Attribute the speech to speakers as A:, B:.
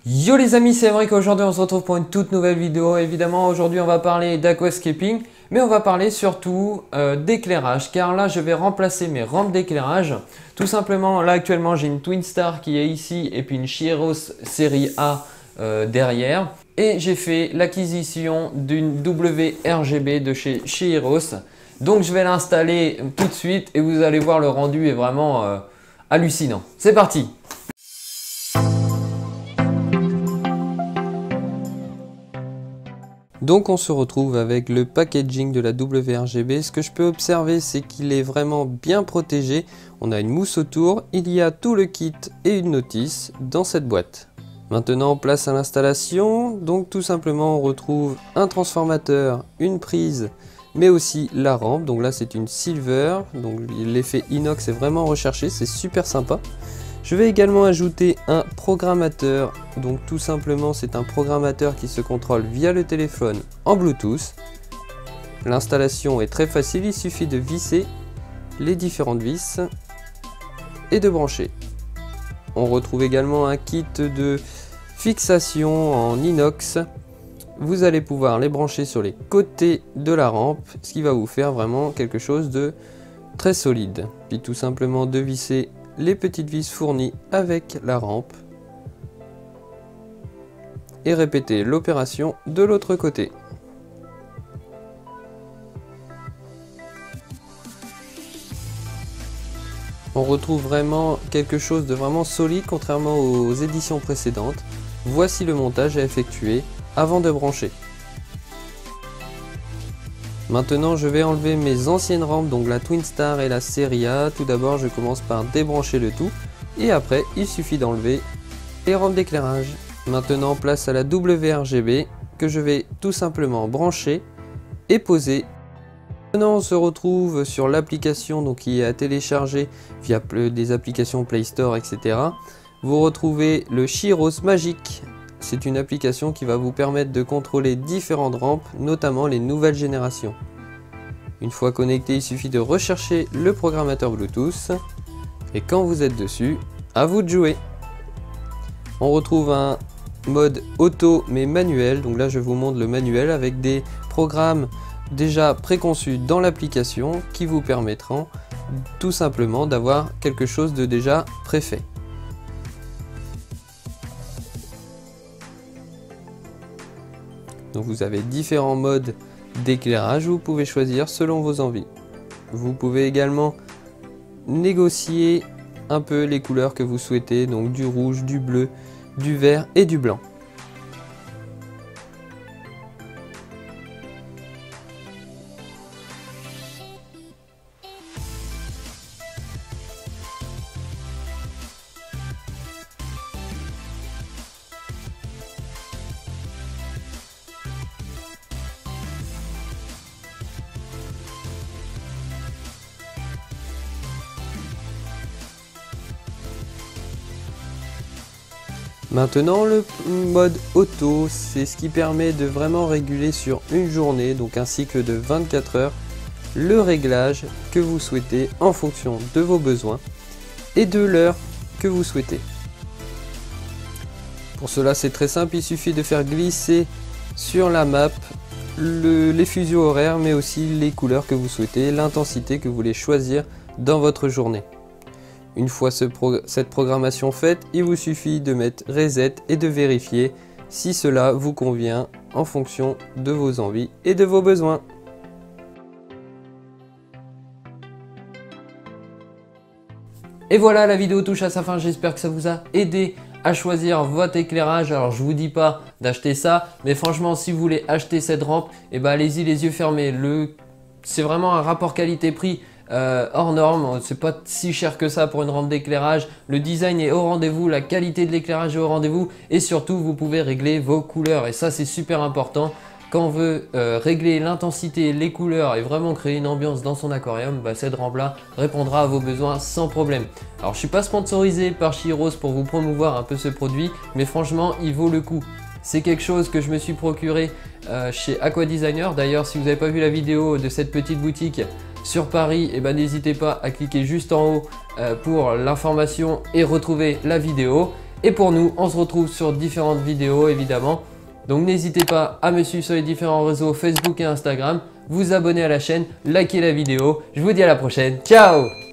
A: Yo les amis, c'est vrai qu'aujourd'hui on se retrouve pour une toute nouvelle vidéo. Évidemment aujourd'hui on va parler d'aquascaping, mais on va parler surtout d'éclairage, car là je vais remplacer mes rampes d'éclairage. Tout simplement, là actuellement j'ai une Twin Star qui est ici et puis une Chiros série A derrière. Et j'ai fait l'acquisition d'une WRGB de chez Chiros. Donc je vais l'installer tout de suite et vous allez voir, le rendu est vraiment hallucinant. C'est parti! Donc on se retrouve avec le packaging de la WRGB. Ce que je peux observer, c'est qu'il est vraiment bien protégé. On a une mousse autour, il y a tout le kit et une notice dans cette boîte. Maintenant place à l'installation. Donc tout simplement on retrouve un transformateur, une prise, mais aussi la rampe. Donc là c'est une silver, donc l'effet inox est vraiment recherché, c'est super sympa. Je vais également ajouter un programmateur, donc tout simplement c'est un programmateur qui se contrôle via le téléphone en Bluetooth. L'installation est très facile, il suffit de visser les différentes vis et de brancher. On retrouve également un kit de fixation en inox. Vous allez pouvoir les brancher sur les côtés de la rampe, ce qui va vous faire vraiment quelque chose de très solide. Puis tout simplement de visser les petites vis fournies avec la rampe et répéter l'opération de l'autre côté. On retrouve vraiment quelque chose de vraiment solide contrairement aux éditions précédentes. Voici le montage à effectuer avant de brancher. Maintenant je vais enlever mes anciennes rampes, donc la Twin Star et la Série A. Tout d'abord je commence par débrancher le tout et après il suffit d'enlever les rampes d'éclairage. Maintenant place à la WRGB que je vais tout simplement brancher et poser. Maintenant on se retrouve sur l'application qui est à télécharger via des applications Play Store, etc. Vous retrouvez le Chiros Magic. C'est une application qui va vous permettre de contrôler différentes rampes, notamment les nouvelles générations. Une fois connecté, il suffit de rechercher le programmateur Bluetooth. Et quand vous êtes dessus, à vous de jouer. On retrouve un mode auto mais manuel. Donc là je vous montre le manuel avec des programmes déjà préconçus dans l'application qui vous permettront tout simplement d'avoir quelque chose de déjà préfait. Donc vous avez différents modes d'éclairage, vous pouvez choisir selon vos envies. Vous pouvez également négocier un peu les couleurs que vous souhaitez, donc du rouge, du bleu, du vert et du blanc. Maintenant le mode auto, c'est ce qui permet de vraiment réguler sur une journée, donc un cycle de 24 heures, le réglage que vous souhaitez en fonction de vos besoins et de l'heure que vous souhaitez. Pour cela c'est très simple, il suffit de faire glisser sur la map les fuseaux horaires mais aussi les couleurs que vous souhaitez, l'intensité que vous voulez choisir dans votre journée. Une fois cette programmation faite, il vous suffit de mettre reset et de vérifier si cela vous convient en fonction de vos envies et de vos besoins. Et voilà, la vidéo touche à sa fin, j'espère que ça vous a aidé à choisir votre éclairage. Alors je vous dis pas d'acheter ça, mais franchement si vous voulez acheter cette rampe, allez-y les yeux fermés. C'est vraiment un rapport qualité-prix hors norme, c'est pas si cher que ça pour une rampe d'éclairage. Le design est au rendez-vous, la qualité de l'éclairage est au rendez-vous et surtout vous pouvez régler vos couleurs et ça c'est super important. Quand on veut régler l'intensité, les couleurs et vraiment créer une ambiance dans son aquarium, cette rampe là répondra à vos besoins sans problème. Alors je suis pas sponsorisé par Chiros pour vous promouvoir un peu ce produit, mais franchement il vaut le coup. C'est quelque chose que je me suis procuré chez Aqua Designer. D'ailleurs si vous n'avez pas vu la vidéo de cette petite boutique sur Paris, n'hésitez pas à cliquer juste en haut pour l'information et retrouver la vidéo. Et pour nous, on se retrouve sur différentes vidéos évidemment. Donc n'hésitez pas à me suivre sur les différents réseaux Facebook et Instagram, vous abonner à la chaîne, liker la vidéo. Je vous dis à la prochaine. Ciao!